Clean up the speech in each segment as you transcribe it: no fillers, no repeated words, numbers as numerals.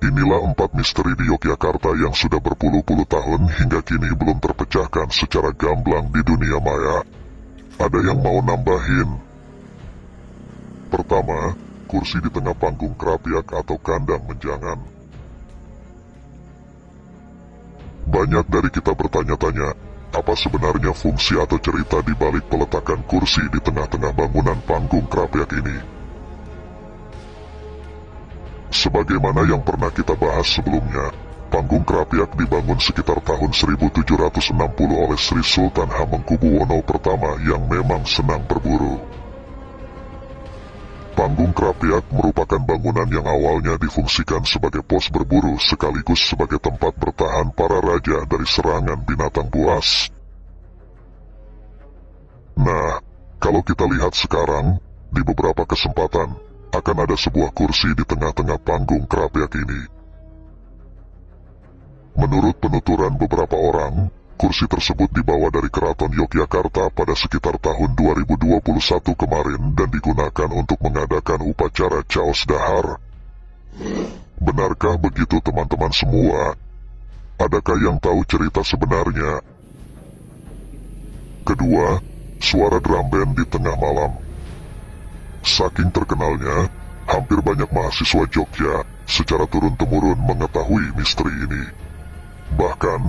Inilah 4 misteri di Yogyakarta yang sudah berpuluh-puluh tahun hingga kini belum terpecahkan secara gamblang di dunia maya. Ada yang mau nambahin? Pertama, kursi di tengah panggung kerapiak atau kandang menjangan. Banyak dari kita bertanya-tanya, apa sebenarnya fungsi atau cerita di balik peletakan kursi di tengah-tengah bangunan panggung kerapiak ini? Sebagaimana yang pernah kita bahas sebelumnya, panggung kerapiak dibangun sekitar tahun 1760 oleh Sri Sultan Hamengkubuwono pertama yang memang senang berburu. Panggung kerapiak merupakan bangunan yang awalnya difungsikan sebagai pos berburu sekaligus sebagai tempat bertahan para raja dari serangan binatang buas. Nah, kalau kita lihat sekarang, di beberapa kesempatan, akan ada sebuah kursi di tengah-tengah panggung kerapiak ini. Menurut penuturan beberapa orang, kursi tersebut dibawa dari Keraton Yogyakarta pada sekitar tahun 2021 kemarin dan digunakan untuk mengadakan upacara Caos Dahar. Benarkah begitu teman-teman semua? Adakah yang tahu cerita sebenarnya? Kedua, suara drum band di tengah malam. Saking terkenalnya, hampir banyak mahasiswa Jogja secara turun-temurun mengetahui misteri ini. Bahkan,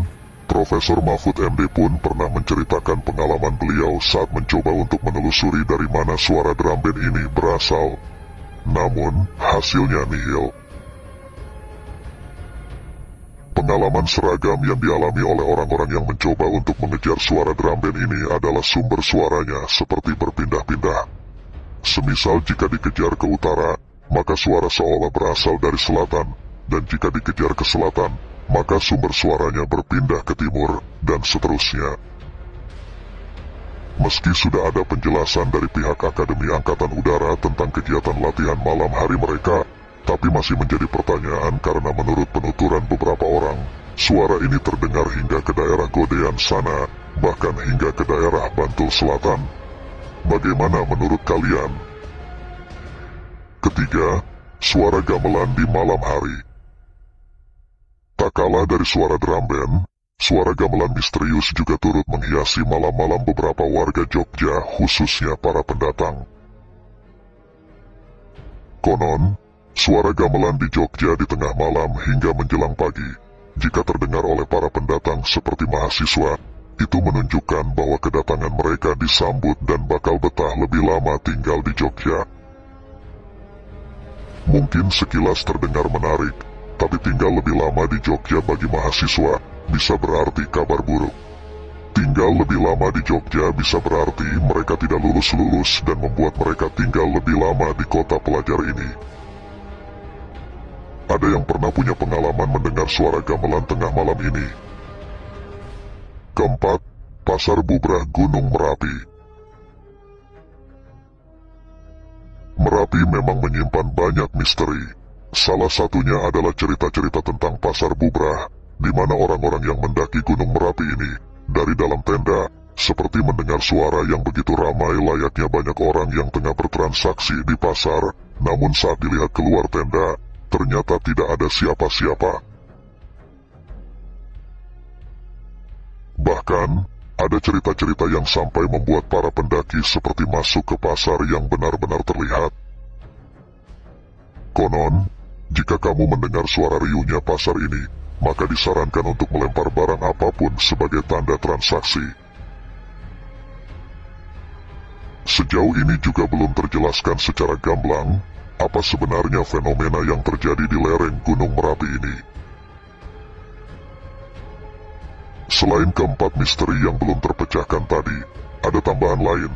Profesor Mahfud MD pun pernah menceritakan pengalaman beliau saat mencoba untuk menelusuri dari mana suara drum band ini berasal. Namun, hasilnya nihil. Pengalaman seragam yang dialami oleh orang-orang yang mencoba untuk mengejar suara drum band ini adalah sumber suaranya seperti berpindah-pindah. Semisal jika dikejar ke utara, maka suara seolah berasal dari selatan, dan jika dikejar ke selatan, maka sumber suaranya berpindah ke timur, dan seterusnya. Meski sudah ada penjelasan dari pihak Akademi Angkatan Udara tentang kegiatan latihan malam hari mereka, tapi masih menjadi pertanyaan karena menurut penuturan beberapa orang, suara ini terdengar hingga ke daerah Godean sana, bahkan hingga ke daerah Bantul Selatan. Bagaimana menurut kalian? Ketiga, suara gamelan di malam hari. Tak kalah dari suara drum band, suara gamelan misterius juga turut menghiasi malam-malam beberapa warga Jogja, khususnya para pendatang. Konon, suara gamelan di Jogja di tengah malam hingga menjelang pagi, jika terdengar oleh para pendatang seperti mahasiswa, itu menunjukkan bahwa kedatangan mereka disambut dan bakal betah lebih lama tinggal di Jogja. Mungkin sekilas terdengar menarik, tapi tinggal lebih lama di Jogja bagi mahasiswa bisa berarti kabar buruk. Tinggal lebih lama di Jogja bisa berarti mereka tidak lulus-lulus dan membuat mereka tinggal lebih lama di kota pelajar ini. Ada yang pernah punya pengalaman mendengar suara gamelan tengah malam ini? Keempat, Pasar Bubrah Gunung Merapi. Merapi memang menyimpan banyak misteri. Salah satunya adalah cerita-cerita tentang Pasar Bubrah, di mana orang-orang yang mendaki Gunung Merapi ini, dari dalam tenda, seperti mendengar suara yang begitu ramai layaknya banyak orang yang tengah bertransaksi di pasar, namun saat dilihat keluar tenda, ternyata tidak ada siapa-siapa. Bahkan, ada cerita-cerita yang sampai membuat para pendaki seperti masuk ke pasar yang benar-benar terlihat. Konon, jika kamu mendengar suara riuhnya pasar ini, maka disarankan untuk melempar barang apapun sebagai tanda transaksi. Sejauh ini juga belum terjelaskan secara gamblang, apa sebenarnya fenomena yang terjadi di lereng Gunung Merapi ini. Selain keempat misteri yang belum terpecahkan tadi, ada tambahan lain,